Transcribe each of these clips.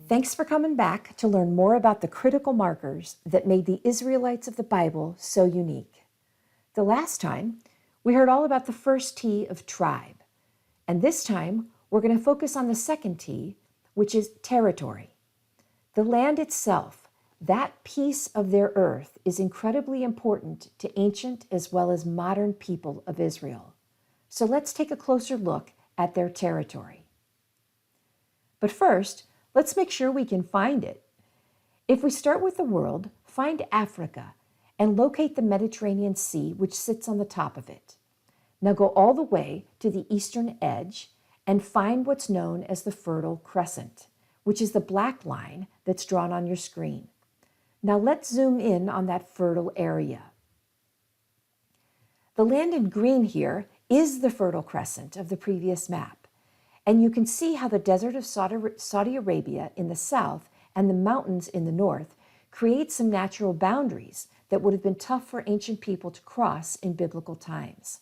Thanks for coming back to learn more about the critical markers that made the Israelites of the Bible so unique. The last time, we heard all about the first T of tribe, and this time we're going to focus on the second T, which is territory. The land itself, that piece of their earth, is incredibly important to ancient as well as modern people of Israel. So let's take a closer look at their territory. But first, let's make sure we can find it. If we start with the world, find Africa and locate the Mediterranean Sea, which sits on the top of it. Now go all the way to the eastern edge and find what's known as the Fertile Crescent, which is the black line that's drawn on your screen. Now let's zoom in on that fertile area. The land in green here is the Fertile Crescent of the previous map. And you can see how the desert of Saudi Arabia in the south and the mountains in the north create some natural boundaries that would have been tough for ancient people to cross in biblical times.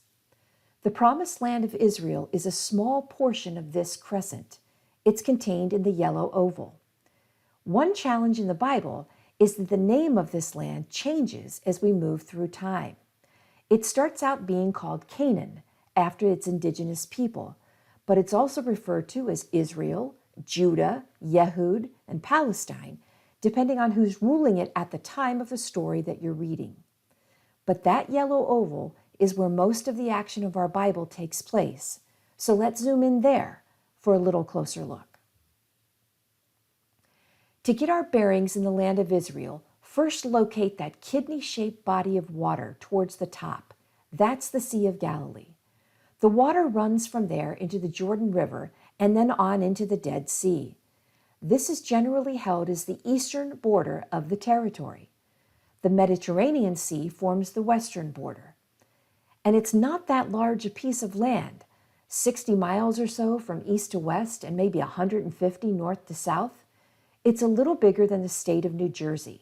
The Promised Land of Israel is a small portion of this crescent. It's contained in the yellow oval. One challenge in the Bible is that the name of this land changes as we move through time. It starts out being called Canaan after its indigenous people, but it's also referred to as Israel, Judah, Yehud, and Palestine, depending on who's ruling it at the time of the story that you're reading. But that yellow oval is where most of the action of our Bible takes place, so let's zoom in there for a little closer look. To get our bearings in the land of Israel, first locate that kidney-shaped body of water towards the top. That's the Sea of Galilee. The water runs from there into the Jordan River and then on into the Dead Sea. This is generally held as the eastern border of the territory. The Mediterranean Sea forms the western border. And it's not that large a piece of land, 60 miles or so from east to west and maybe 150 north to south. It's a little bigger than the state of New Jersey.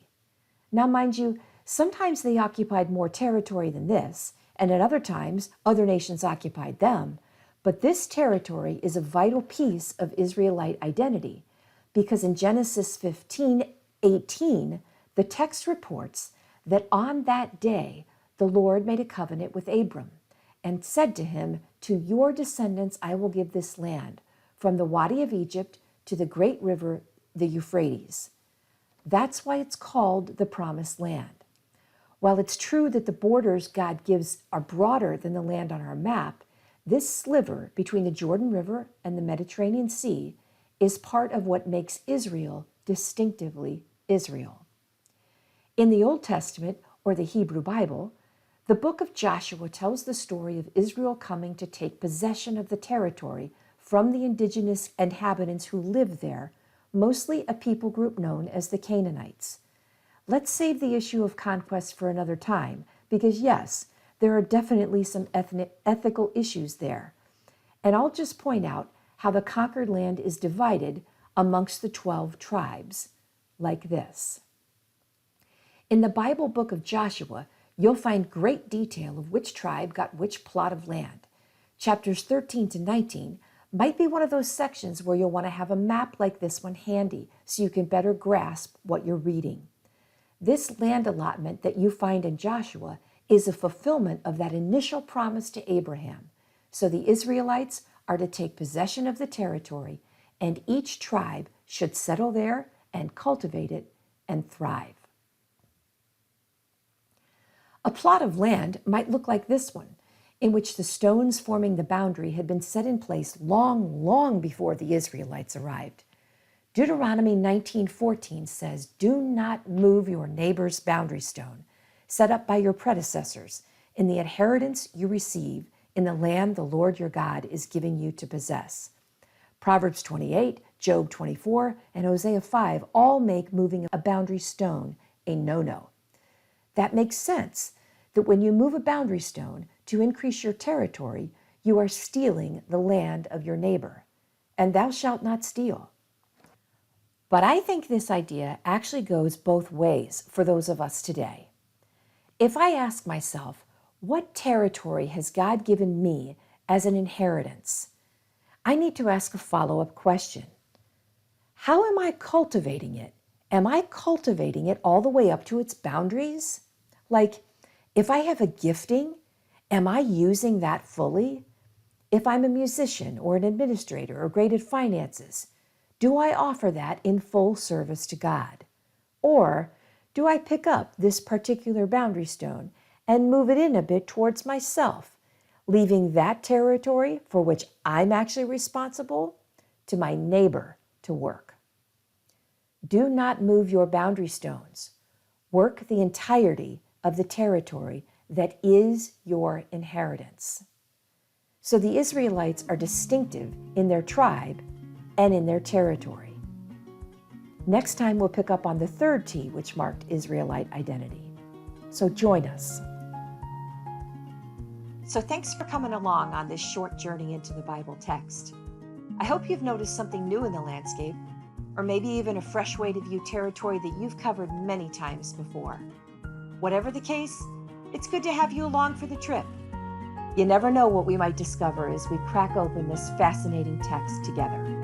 Now, mind you, sometimes they occupied more territory than this, and at other times, other nations occupied them. But this territory is a vital piece of Israelite identity because in Genesis 15:18, the text reports that on that day, the Lord made a covenant with Abram and said to him, "To your descendants I will give this land, from the Wadi of Egypt to the great river, the Euphrates." That's why it's called the Promised Land. While it's true that the borders God gives are broader than the land on our map, this sliver between the Jordan River and the Mediterranean Sea is part of what makes Israel distinctively Israel. In the Old Testament, or the Hebrew Bible, the book of Joshua tells the story of Israel coming to take possession of the territory from the indigenous inhabitants who lived there, mostly a people group known as the Canaanites. Let's save the issue of conquest for another time, because yes, there are definitely some ethical issues there. And I'll just point out how the conquered land is divided amongst the 12 tribes, like this. In the Bible book of Joshua, you'll find great detail of which tribe got which plot of land. Chapters 13 to 19 might be one of those sections where you'll want to have a map like this one handy so you can better grasp what you're reading. This land allotment that you find in Joshua is a fulfillment of that initial promise to Abraham. So the Israelites are to take possession of the territory, and each tribe should settle there and cultivate it and thrive. A plot of land might look like this one, in which the stones forming the boundary had been set in place long before the Israelites arrived. Deuteronomy 19:14 says, "Do not move your neighbor's boundary stone, set up by your predecessors, in the inheritance you receive in the land the Lord your God is giving you to possess." Proverbs 28, Job 24, and Hosea 5 all make moving a boundary stone a no-no. That makes sense, that when you move a boundary stone to increase your territory, you are stealing the land of your neighbor. And thou shalt not steal. But I think this idea actually goes both ways for those of us today. If I ask myself, what territory has God given me as an inheritance? I need to ask a follow-up question. How am I cultivating it? Am I cultivating it all the way up to its boundaries? Like, if I have a gifting, am I using that fully? If I'm a musician or an administrator or great at finances, do I offer that in full service to God? Or do I pick up this particular boundary stone and move it in a bit towards myself, leaving that territory for which I'm actually responsible to my neighbor to work? Do not move your boundary stones. Work the entirety of the territory that is your inheritance. So the Israelites are distinctive in their tribe and in their territory. Next time we'll pick up on the third T, which marked Israelite identity. So join us. So thanks for coming along on this short journey into the Bible text. I hope you've noticed something new in the landscape, or maybe even a fresh way to view territory that you've covered many times before. Whatever the case, it's good to have you along for the trip. You never know what we might discover as we crack open this fascinating text together.